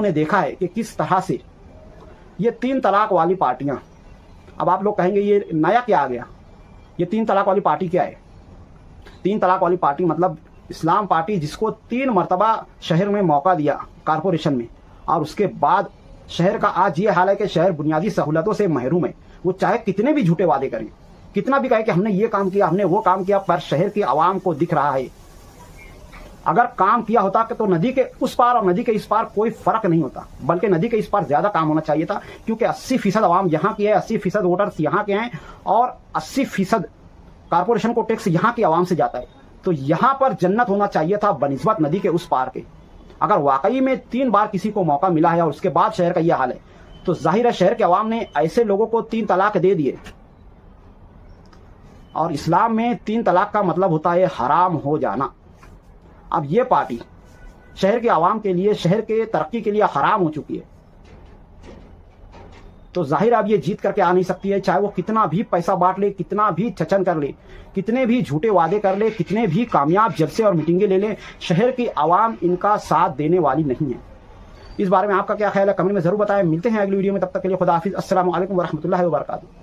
ने देखा है कि किस तरह से ये 3 तलाक वाली पार्टियां, अब आप लोग कहेंगे ये नया क्या आ गया, ये 3 तलाक वाली पार्टी क्या है? 3 तलाक वाली पार्टी मतलब इस्लाम पार्टी, जिसको 3 मरतबा शहर में मौका दिया कारपोरेशन में, और उसके बाद शहर का आज ये हाल है कि शहर बुनियादी सहूलतों से महरूम है। वो चाहे कितने भी झूठे वादे करें, कितना भी कहे कि हमने ये काम किया, हमने वो काम किया, पर शहर की आवाम को दिख रहा है अगर काम किया होता तो नदी के उस पार और नदी के इस पार कोई फर्क नहीं होता, बल्कि नदी के इस पार ज्यादा काम होना चाहिए था, क्योंकि 80% आवाम यहाँ की है, 80% वोटर्स यहाँ के हैं और 80% कारपोरेशन को टैक्स यहाँ की आवाम से जाता है। तो यहाँ पर जन्नत होना चाहिए था बनिस्बत नदी के उस पार के। अगर वाकई में 3 बार किसी को मौका मिला है और उसके बाद शहर का यह हाल है, तो जाहिर है शहर के अवाम ने ऐसे लोगों को 3 तलाक दे दिए। और इस्लाम में 3 तलाक का मतलब होता है हराम हो जाना। अब ये पार्टी शहर के आवाम के लिए, शहर के तरक्की के लिए हराम हो चुकी है, तो जाहिर अब ये जीत करके आ नहीं सकती है, चाहे वो कितना भी पैसा बांट ले, कितना भी चचन कर ले, कितने भी झूठे वादे कर ले, कितने भी कामयाब जलसे और मीटिंगें ले ले, शहर की आवाम इनका साथ देने वाली नहीं है। इस बारे में आपका क्या ख्याल है, कमेंट में जरूर बताएं। मिलते हैं अगली वीडियो में, तब तक के लिए खुदा हाफिज, अस्सलाम वालेकुम वरहमतुल्लाहि वबरकातुहू।